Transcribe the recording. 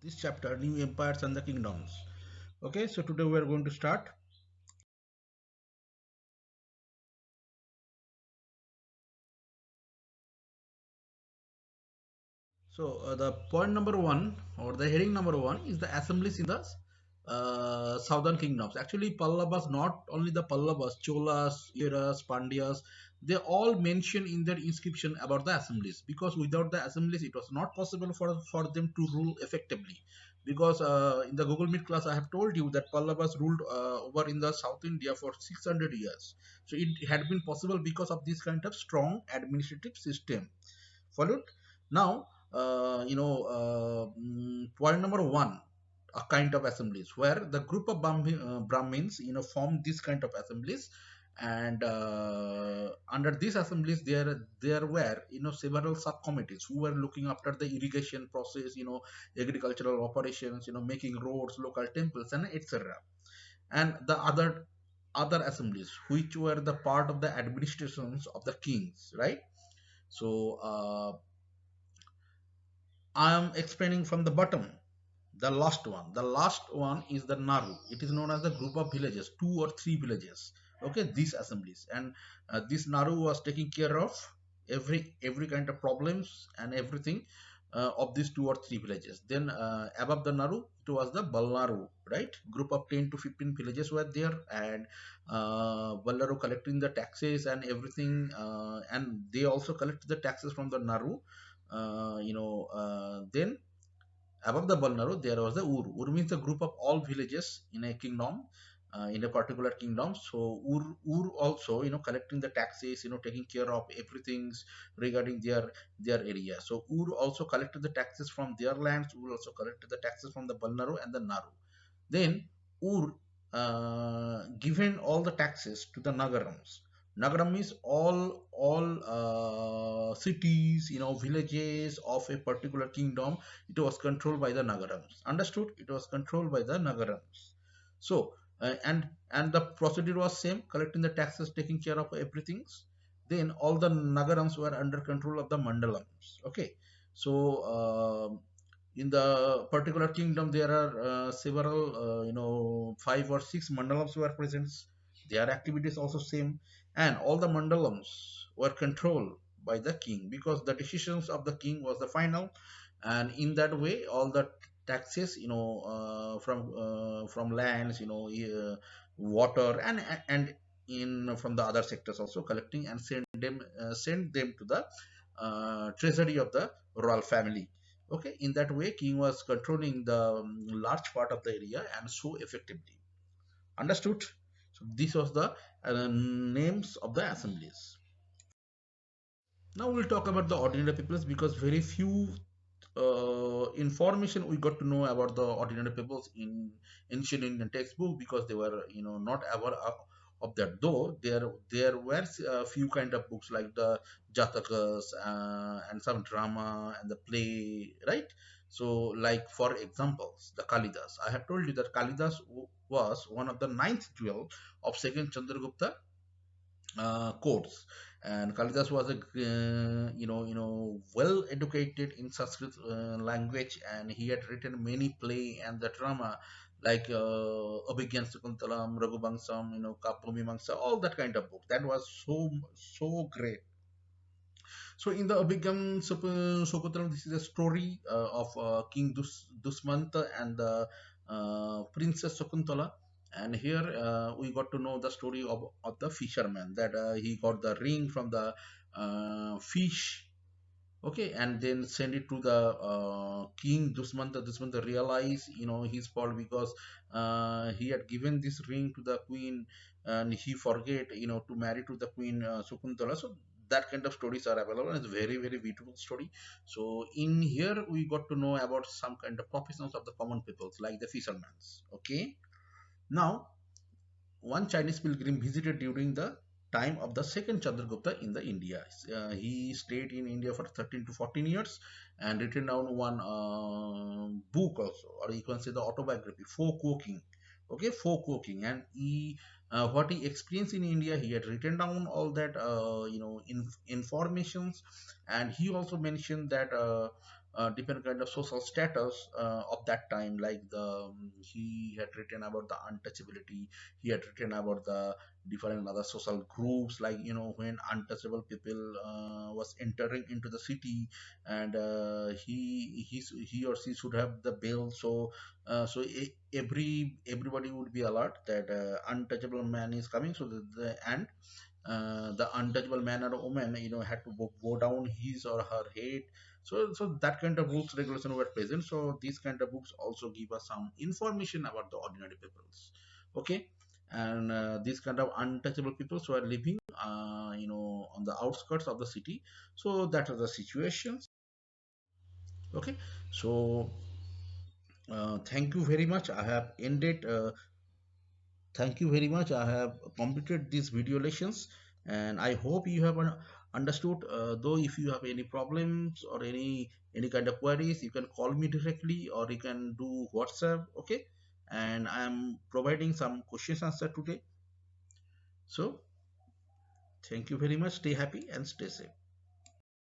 this chapter, New Empires and the Kingdoms. Okay, so today we are going to start. So the point number one or the heading number one is the assemblies in the southern kingdoms. Actually, Pallavas, not only the Pallavas, Cholas, Yeras, Pandyas, they all mention in their inscription about the assemblies, because without the assemblies it was not possible for them to rule effectively. Because in the Google Meet class I have told you that Pallavas ruled over in the South India for 600 years. So it had been possible because of this kind of strong administrative system. Followed. Now, point number one, a kind of assemblies where the group of Brahmins, form this kind of assemblies, and under these assemblies there were several subcommittees who were looking after the irrigation process, agricultural operations, making roads, local temples, and etc. And the other assemblies which were the part of the administrations of the kings, right? So I am explaining from the bottom. The last one. The last one is the Naru. It is known as the group of villages, two or three villages. Okay, these assemblies, and this Naru was taking care of every kind of problems and everything of these two or three villages. Then above the Naru, it was the Balnaru, right? Group of 10 to 15 villages were there, and Balnaru collecting the taxes and everything, and they also collect the taxes from the Naru. Then above the Balnaru, there was the Ur. Ur means a group of all villages in a kingdom, in a particular kingdom. So Ur also, collecting the taxes, taking care of everything regarding their area. So Ur also collected the taxes from their lands. Ur also collected the taxes from the Balnaru and the Naru. Then Ur given all the taxes to the Nagarams. Nagaram is all cities, villages of a particular kingdom. It was controlled by the Nagarams. Understood? It was controlled by the Nagarams. So and the procedure was same: collecting the taxes, taking care of everything. Then all the Nagarams were under control of the Mandalams. Okay, so in the particular kingdom there are several, 5 or 6 mandalams were present. Their activities also same, and all the mandalams were controlled by the king, because the decisions of the king was the final. And in that way all the taxes, from lands, water, and in from the other sectors also collecting and send them to the treasury of the royal family. Okay, in that way king was controlling the large part of the area, and so effectively. Understood? So this was the names of the assemblies. Now we'll talk about the ordinary peoples, because very few information we got to know about the ordinary peoples in ancient Indian textbook, because they were not aware of that. Though there were a few kind of books like the Jatakas, and some drama and the play, right? So like for examples, the Kalidas. I have told you that Kalidas was one of the ninth jewel of second Chandragupta courts. And Kalidas was a well educated in Sanskrit language, and he had written many play and the drama like Abhigyan Sakuntalam, Raghubansam, Kapamimamsa, all that kind of book. That was so great. So in the Abhigyan Sakuntalam, this is a story of King Dusmanta and the Princess Sakuntala. And here we got to know the story of the fisherman, that he got the ring from the fish. Okay, and then send it to the king Dusmanta. Dusmanta realized his fault, because he had given this ring to the queen, and he forget to marry to the queen Sukuntala. So that kind of stories are available, and it's very very beautiful story. So in here we got to know about some kind of professions of the common peoples, like the fishermen. Okay, now one Chinese pilgrim visited during the time of the second Chandragupta in the India. He stayed in India for 13 to 14 years and written down one book also, or you can say the autobiography, Folk Walking. Okay, Folk Walking, and he what he experienced in India, he had written down all that informations, and he also mentioned that. different kind of social status of that time, like he had written about the untouchability. He had written about the different other social groups, like when untouchable people was entering into the city, and he or she should have the bill. So everybody would be alert that untouchable man is coming. So and the untouchable man or woman, had to go down his or her head. So that kind of rules regulation were present. So these kind of books also give us some information about the ordinary peoples. Okay. And these kind of untouchable people who are living on the outskirts of the city. So that are the situations. Okay. So thank you very much. I have ended. Thank you very much. I have completed these video lessons, and I hope you have understood. Though, if you have any problems or any kind of queries, you can call me directly or you can do WhatsApp. Okay, and I am providing some questions answer today. So, thank you very much. Stay happy and stay safe.